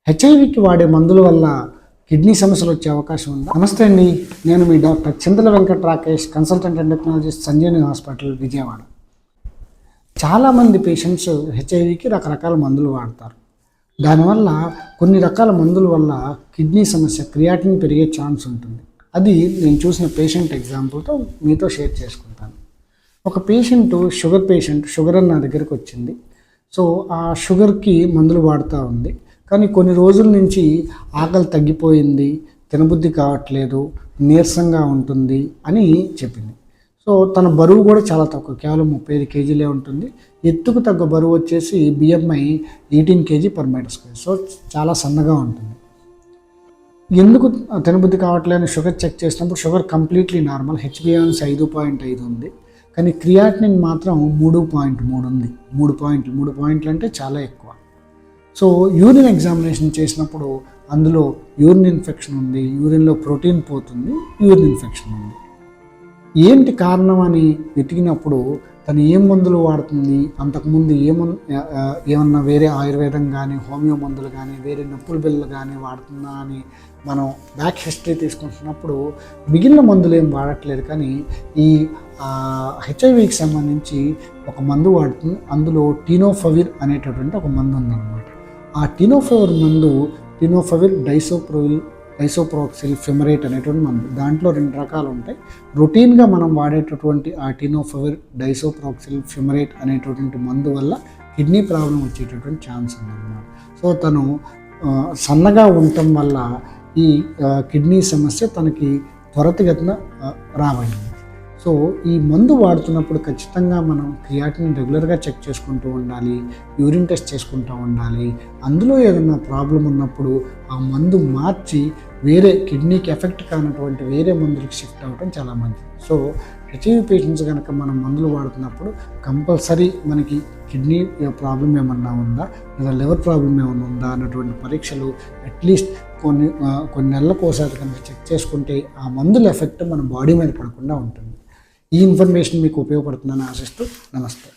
హెచ్ఐవికి వాడే మందుల వల్ల కిడ్నీ సమస్యలు వచ్చే అవకాశం ఉంది. నమస్తే అండి, నేను మీ doctor Chintala Venkata Rakesh, consultant endocrinologist, Sanjeevani hospital, Vijayawada. చాలామంది పేషెంట్స్ హెచ్ఐవికి రకరకాల మందులు వాడతారు. దానివల్ల కొన్ని రకాల మందుల వల్ల కిడ్నీ సమస్య, క్రియాటిన్ పెరిగే ఛాన్స్ ఉంటుంది. అది నేను చూసిన పేషెంట్ ఎగ్జాంపుల్తో మీతో షేర్ చేసుకుంటాను. ఒక పేషెంట్, షుగర్ అని నా దగ్గరికి వచ్చింది. సో ఆ షుగర్కి మందులు వాడుతూ ఉంది. కానీ కొన్ని రోజుల నుంచి ఆకలి తగ్గిపోయింది, తినబుద్ధి కావట్లేదు, నీరసంగా ఉంటుంది అని చెప్పింది. సో తన బరువు కూడా చాలా తక్కువ, కేవలం 35 కేజీలే ఉంటుంది. ఎత్తుకు తగ్గ బరువు వచ్చేసి BMI 18 kg/m². సో చాలా సన్నగా ఉంటుంది. ఎందుకు తినబుద్ధి కావట్లేదు అని షుగర్ చెక్ చేసినప్పుడు షుగర్ కంప్లీట్లీ నార్మల్, HbA1c 5.5 ఉంది. కానీ క్రియాటినిన్ మాత్రం 3.3 ఉంది. 3 పాయింట్లు అంటే చాలా ఎక్కువ. సో యూరిన్ ఎగ్జామినేషన్ చేసినప్పుడు అందులో యూరిన్ ఇన్ఫెక్షన్ ఉంది, యూరిన్లో ప్రోటీన్ పోతుంది, యూరిన్ ఇన్ఫెక్షన్ ఉంది. ఏంటి కారణం అని వెతికినప్పుడు తను ఏం మందులు వాడుతుంది, అంతకుముందు ఏమన్నా వేరే ఆయుర్వేదం కానీ, హోమియో మందులు కానీ, వేరే నొప్పుల బిళ్ళలు కానీ వాడుతుందా అని మనం బ్యాక్ హిస్టరీ తీసుకుంటున్నప్పుడు మిగిలిన మందులు ఏం వాడట్లేదు. కానీ ఈ హెచ్ఐవికి సంబంధించి ఒక మందు వాడుతుంది. అందులో టినోఫవిర్ అనేటటువంటి ఒక మందు ఉందన్నమాట. ఆ టినోఫవిర్ మందు టినోఫవిర్ డైసోప్రోక్సిల్ ఫిమరేట్ అనేటువంటి మందు. దాంట్లో 2 రకాలు ఉంటాయి. రొటీన్గా మనం వాడేటటువంటి ఆ టినోఫవిర్ డైసోప్రోక్సిల్ ఫిమరేట్ అనేటటువంటి మందు వల్ల కిడ్నీ ప్రాబ్లం వచ్చేటటువంటి ఛాన్స్ ఉందన్నమాట. సో తను సన్నగా ఉండటం వల్ల ఈ కిడ్నీ సమస్య తనకి త్వరితగతిన రాబడింది. సో ఈ మందు వాడుతున్నప్పుడు ఖచ్చితంగా మనం క్రియాటిన్ రెగ్యులర్గా చెక్ చేసుకుంటూ ఉండాలి, యూరిన్ టెస్ట్ చేసుకుంటూ ఉండాలి. అందులో ఏదైనా ప్రాబ్లం ఉన్నప్పుడు ఆ మందు మార్చి వేరే కిడ్నీకి ఎఫెక్ట్ కానటువంటి వేరే మందులకు షిఫ్ట్ అవ్వడం చాలా మంచిది. సో హెచ్ఐవి పేషెంట్స్ కనుక మనం మందులు వాడుతున్నప్పుడు కంపల్సరీ మనకి కిడ్నీ ప్రాబ్లం ఏమన్నా ఉందా, లేదా లివర్ ప్రాబ్లం ఏమన్నా ఉందా అన్నటువంటి పరీక్షలు అట్లీస్ట్ కొన్ని నెలలకు ఒకసారి కనుక చెక్ చేసుకుంటే ఆ మందుల ఎఫెక్ట్ మన బాడీ మీద పడకుండా ఉంటుంది. ఈ ఇన్ఫర్మేషన్ మీకు ఉపయోగపడుతుందని ఆశిస్తూ నమస్తే.